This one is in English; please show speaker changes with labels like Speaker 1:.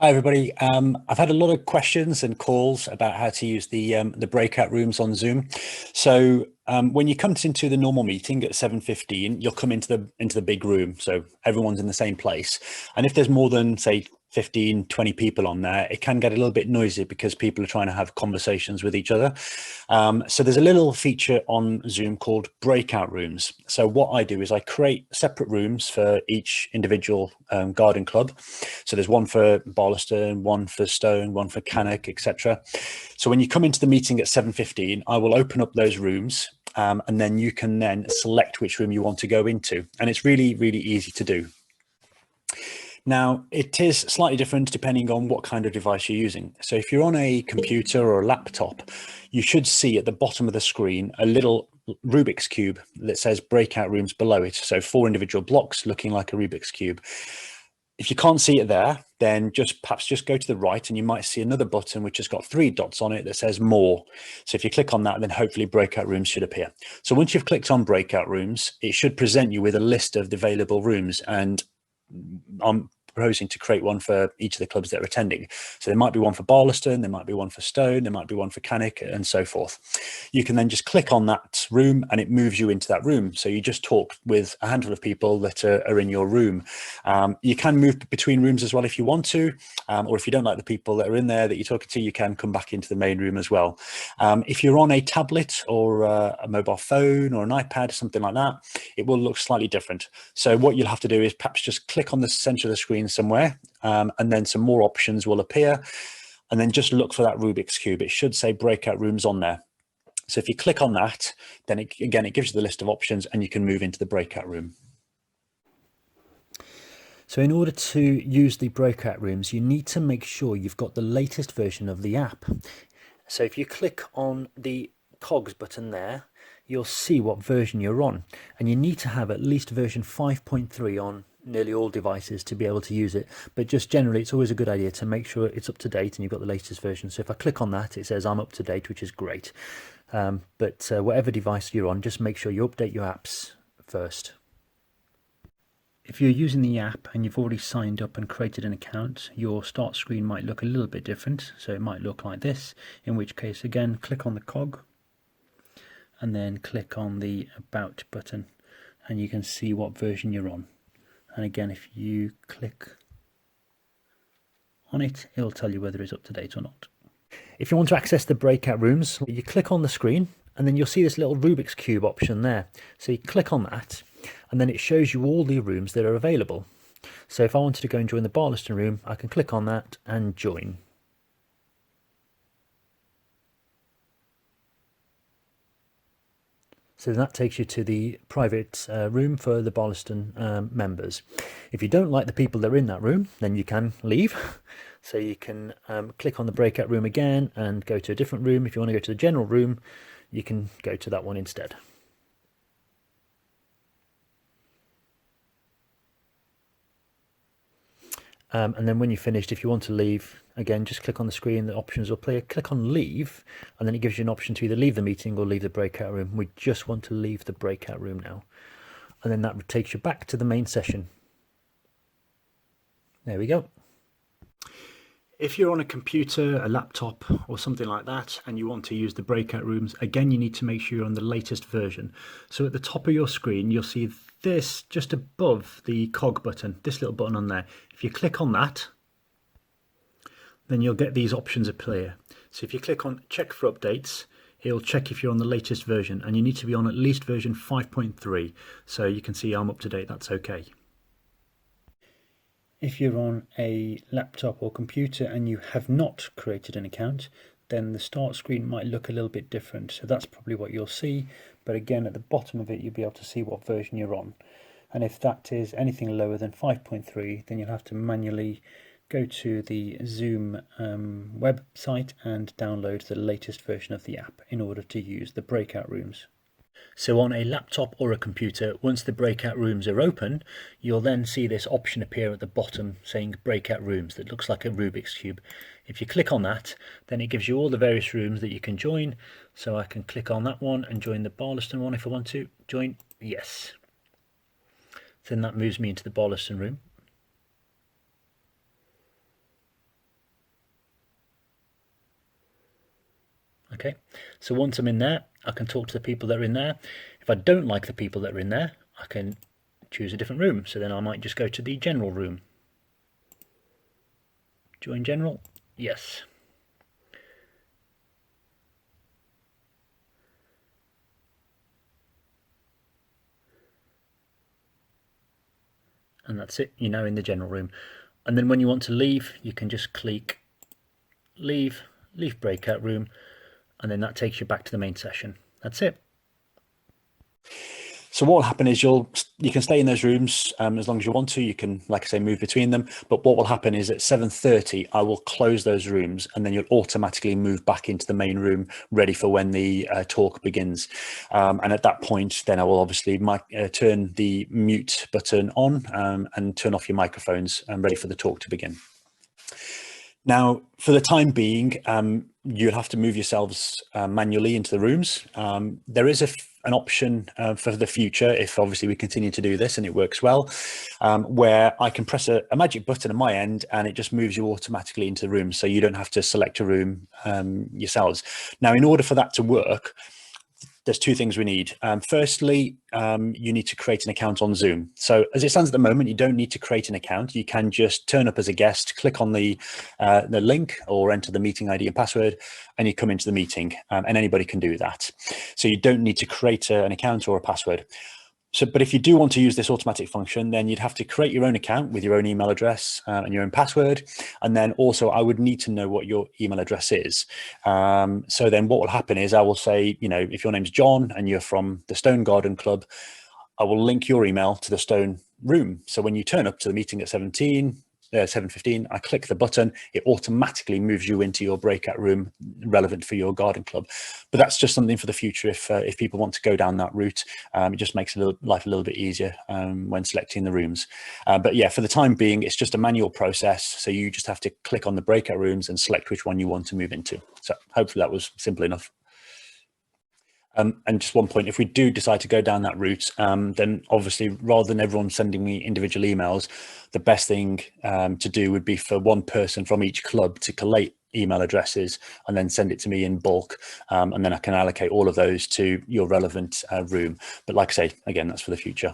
Speaker 1: Hi everybody. I've had a lot of questions and calls about how to use the breakout rooms on Zoom. When you come into the normal meeting at 7:15, you'll come into the big room, so everyone's in the same place. And if there's more than say 15, 20 people on there, it can get a little bit noisy because people are trying to have conversations with each other. So there's a little feature on Zoom called breakout rooms. So what I do is I create separate rooms for each individual garden club. So there's one for Barlaston, one for Stone, one for Cannock, etc. So when you come into the meeting at 7:15, I will open up those rooms, and then you can then select which room you want to go into. And it's really, really easy to do. Now, it is slightly different depending on what kind of device you're using. So if you're on a computer or a laptop, you should see at the bottom of the screen a little Rubik's Cube that says breakout rooms below it. So 4 individual blocks looking like a Rubik's Cube. If you can't see it there, then perhaps just go to the right and you might see another button which has got 3 dots on it that says more. So if you click on that, then hopefully breakout rooms should appear. So once you've clicked on breakout rooms, it should present you with a list of the available rooms, and I'm proposing to create one for each of the clubs that are attending. So there might be one for Barlaston, there might be one for Stone, there might be one for Cannock, and so forth. You can then just click on that room and it moves you into that room. So you just talk with a handful of people that are in your room. You can move between rooms as well if you want to, or if you don't like the people that are in there that you're talking to, you can come back into the main room as well. If you're on a tablet or a mobile phone or an iPad, something like that, it will look slightly different. So what you'll have to do is perhaps just click on the center of the screen somewhere, and then some more options will appear, and then just look for that Rubik's Cube. It should say breakout rooms on there. So if you click on that, then it gives you the list of options and you can move into the breakout room. So in order to use the breakout rooms, you need to make sure you've got the latest version of the app. So if you click on the cogs button there, you'll see what version you're on, and you need to have at least version 5.3 on nearly all devices to be able to use it. But just generally, it's always a good idea to make sure it's up to date and you've got the latest version. So if I click on that, it says I'm up to date, which is great. But whatever device you're on, just make sure you update your apps first. If you're using the app and you've already signed up and created an account, your start screen might look a little bit different. So it might look like this, in which case, again, click on the cog and then click on the About button, and you can see what version you're on. And again, if you click on it, it'll tell you whether it's up to date or not. If you want to access the breakout rooms, you click on the screen and then you'll see this little Rubik's Cube option there. So you click on that and then it shows you all the rooms that are available. So if I wanted to go and join the Barlaston room, I can click on that and join. So that takes you to the private room for the Barlaston members. If you don't like the people that are in that room, then you can leave. So you can click on the breakout room again and go to a different room. If you want to go to the general room, you can go to that one instead. And then when you're finished, if you want to leave, again, just click on the screen, the options will appear, click on leave, and then it gives you an option to either leave the meeting or leave the breakout room. We just want to leave the breakout room now. And then that takes you back to the main session. There we go. If you're on a computer, a laptop, or something like that, and you want to use the breakout rooms, again, you need to make sure you're on the latest version. So at the top of your screen, you'll see this just above the cog button, this little button on there. If you click on that, then you'll get these options appear. So if you click on check for updates, it'll check if you're on the latest version, and you need to be on at least version 5.3. So you can see I'm up to date, that's okay. If you're on a laptop or computer and you have not created an account, then the start screen might look a little bit different. So that's probably what you'll see. But again, at the bottom of it, you'll be able to see what version you're on. And if that is anything lower than 5.3, then you'll have to manually go to the Zoom website and download the latest version of the app in order to use the breakout rooms. So on a laptop or a computer, once the breakout rooms are open, you'll then see this option appear at the bottom saying breakout rooms that looks like a Rubik's Cube. If you click on that, then it gives you all the various rooms that you can join. So I can click on that one and join the Barlaston one if I want to. Join, yes. Then that moves me into the Barlaston room. Okay, so once I'm in there, I can talk to the people that are in there. If I don't like the people that are in there, I can choose a different room. So then I might just go to the general room. Join general, yes. And that's it, you're now in the general room. And then when you want to leave, you can just click leave breakout room, and then that takes you back to the main session. That's it. So what will happen is you can stay in those rooms as long as you want to. You can, like I say, move between them. But what will happen is at 7:30, I will close those rooms, and then you'll automatically move back into the main room, ready for when the talk begins. And at that point, then I will obviously turn the mute button on and turn off your microphones, ready for the talk to begin. Now, for the time being, you'll have to move yourselves manually into the rooms. There is an option for the future, if obviously we continue to do this and it works well, where I can press a magic button on my end and it just moves you automatically into the room, so you don't have to select a room yourselves. Now, in order for that to work, there's two things we need. Firstly, you need to create an account on Zoom. So as it stands at the moment, you don't need to create an account. You can just turn up as a guest, click on the link or enter the meeting ID and password, and you come into the meeting, and anybody can do that. So you don't need to create an account or a password. So, but if you do want to use this automatic function, then you'd have to create your own account with your own email address and your own password. And then also I would need to know what your email address is. So then what will happen is I will say, if your name's John and you're from the Stone Garden Club, I will link your email to the Stone room. So when you turn up to the meeting at 7:15, I click the button, it automatically moves you into your breakout room relevant for your garden club. But that's just something for the future if people want to go down that route. It just makes life a little bit easier when selecting the rooms. But yeah, for the time being, it's just a manual process. So you just have to click on the breakout rooms and select which one you want to move into. So hopefully that was simple enough. And just one point, if we do decide to go down that route, then obviously rather than everyone sending me individual emails, the best thing to do would be for one person from each club to collate email addresses and then send it to me in bulk. And then I can allocate all of those to your relevant room. But like I say, again, that's for the future.